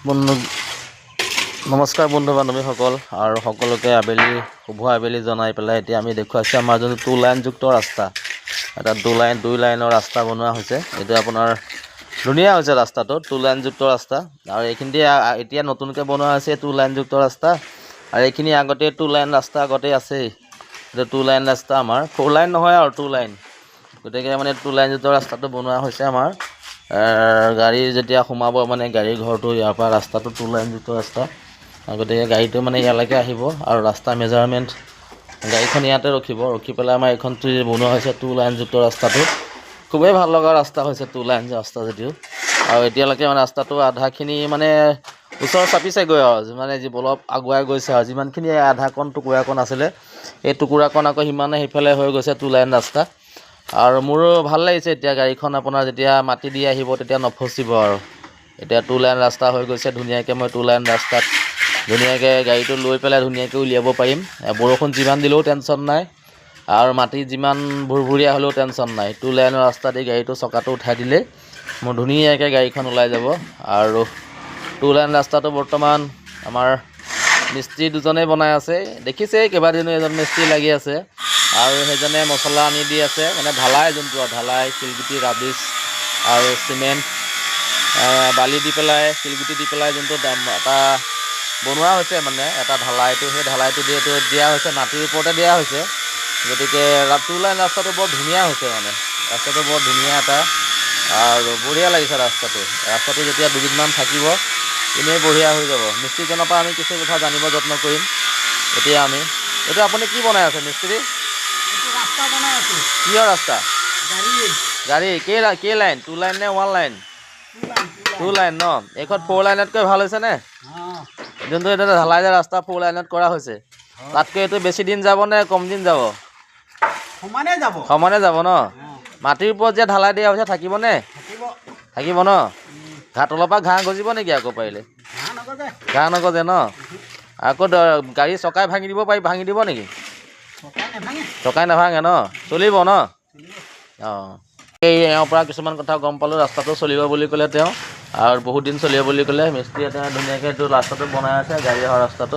বন্ধু নমস্কাৰ বন্ধু বান্ধৱীসকল আৰু সকলোকে আবেলি শুভ আবেলি জনাই পেলাই এতিয়া আমি দেখুৱাইছোঁ আমাৰ যোনটো 2 লাইনযুক্ত ৰাস্তা এটা 2 লাইনৰ ৰাস্তা বনোৱা হৈছে। এইটো আপোনাৰ ধুনীয়া হৈছে ৰাস্তাটো 2 লাইনযুক্ত ৰাস্তা আৰু এইখিনি এতিয়া নতুনকৈ বনোৱা হৈছে 2 লাইনযুক্ত ৰাস্তা আৰু এইখিনি আগতে 2 লাইন ৰাস্তা আগতে আছেই। এইটো 2 লাইন ৰাস্তা আমাৰ 4 লাইন নহয় আৰু 2 লাইন, গতিকে মানে 2 লাইনযুক্ত ৰাস্তাটো বনোৱা হৈছে আমাৰ গাড়ী যেতিয়া সোমাব মানে গাড়ীৰ ঘৰটো ইয়াৰ পৰা ৰাস্তাটো 2 লাইনযুক্ত ৰাস্তা, গতিকে গাড়ীটো মানে ইয়ালৈকে আহিব আৰু ৰাস্তা মেজাৰমেণ্ট গাড়ীখন ইয়াতে ৰখি পেলাই আমাৰ এইখন বনোৱা হৈছে 2 লাইনযুক্ত ৰাস্তাটো। খুবেই ভাল লগা ৰাস্তা হৈছে 2 লাইন ৰাস্তা যদিও, আৰু এতিয়ালৈকে মানে ৰাস্তাটো আধাখিনি মানে ওচৰ চাপিছেগৈ আৰু মানে অলপ আগুৱাই গৈছে আৰু যিমানখিনি আধাকণ টুকুৰাকণ আছিলে এই টুকুৰাকণ আকৌ সিমানে সেইফালে হৈ গৈছে 2 লাইন ৰাস্তা। আৰু মোৰো ভাল লাগিছে এতিয়া গাড়ীখন আপোনাৰ যেতিয়া মাটি দি আহিব তেতিয়া নফচিব আৰু এতিয়া 2 লাইন ৰাস্তা হৈ গৈছে ধুনীয়াকৈ। মই 2 লাইন ৰাস্তাত ধুনীয়াকৈ গাড়ীটো লৈ পেলাই ধুনীয়াকৈ উলিয়াব পাৰিম। বৰষুণ যিমান দিলেও টেনশ্যন নাই আৰু মাটি যিমান ভুৰভুৰীয়া হ'লেও টেনশ্যন নাই। 2 লাইনৰ ৰাস্তা দি গাড়ীটো চকাটো উঠাই দিলেই মোৰ ধুনীয়াকৈ গাড়ীখন ওলাই যাব। আৰু 2 লাইন ৰাস্তাটো বৰ্তমান আমাৰ মিস্ত্ৰী দুজনে বনাই আছে, দেখিছেই কেইবাদিনো এজন মিস্ত্ৰী লাগি আছে আৰু সেইজনে মছলা আনি দি আছে, মানে ঢালাই যোনটো ঢালাই শিলগুটি ৰাবিছ আৰু চিমেণ্ট বালি দি পেলাই শিলগুটি দি পেলাই যোনটো এটা বনোৱা হৈছে মানে এটা ঢালাইটো, সেই ঢালাইটো দিয়া হৈছে মাটিৰ ওপৰতে দিয়া হৈছে। গতিকে 2 লাইন ৰাস্তাটো বৰ ধুনীয়া হৈছে, মানে ৰাস্তাটো বৰ ধুনীয়া এটা আৰু বঢ়িয়া লাগিছে ৰাস্তাটো যেতিয়া দুদিনমান থাকিব এনেই বঢ়িয়া হৈ যাব। মিস্ত্ৰীজনৰ পৰা আমি কিছু কথা জানিব যত্ন কৰিম। এতিয়া এইটো আপুনি কি বনাই আছে মিস্ত্ৰী? ৰাস্তা বনাই আছো। কিহৰ ৰাস্তা? গাড়ী কেই লাইন 2 লাইন নে 1 লাইন? 2 লাইন ন? এইখন 4 লাইনতকৈ ভাল হৈছেনে? যোনটো এটা ঢালাই যে ৰাস্তা 4 লাইনত কৰা হৈছে তাতকৈ এইটো বেছি দিন যাব নে কম দিন যাব? সমানে যাব ন? মাটিৰ ওপৰত যে ঢালাই দিয়া হৈছে থাকিবনে? থাকিব ন? তলৰ পৰা ঘাঁহ গজিব নেকি আকৌ পাৰিলে? ঘাঁহ নগজে ন? আকৌ গাড়ী চকাই ভাঙি দিব নেকি? চকাই নাভাঙে ন? চলিব ন? অঁ, এওঁৰ পৰা কিছুমান কথা গম পালোঁ। ৰাস্তাটো চলিব বুলি ক'লে তেওঁ, আৰু বহুত দিন চলিব বুলি ক'লে। মিস্ত্ৰীয়ে তেওঁ ধুনীয়াকৈ এইটো ৰাস্তাটো বনাই আছে, গাড়ী অহা ৰাস্তাটো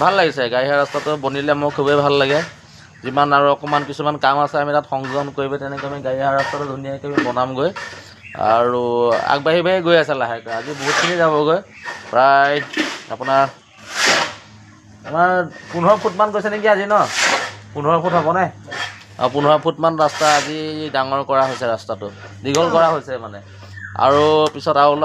ভাল লাগিছে। গাড়ী অহা ৰাস্তাটো বনিলে মোৰ খুবেই ভাল লাগে। যিমান আৰু অকণমান কিছুমান কাম আছে আমি তাত সংযোজন কৰিব, তেনেকৈ আমি গাড়ী অহা ৰাস্তাটো ধুনীয়াকৈ বনামগৈ আৰু আগবাঢ়ি গৈ আছে লাহেকৈ। আজি বহুতখিনি যাবগৈ, প্ৰায় আপোনাৰ আমাৰ 15 ফুটমান গৈছে নেকি আজি ন? 15 ফুট হ'বনে? 15 ফুটমান ৰাস্তা আজি ডাঙৰ কৰা হৈছে, ৰাস্তাটো দীঘল কৰা হৈছে মানে, আৰু পিছত আৰু অলপ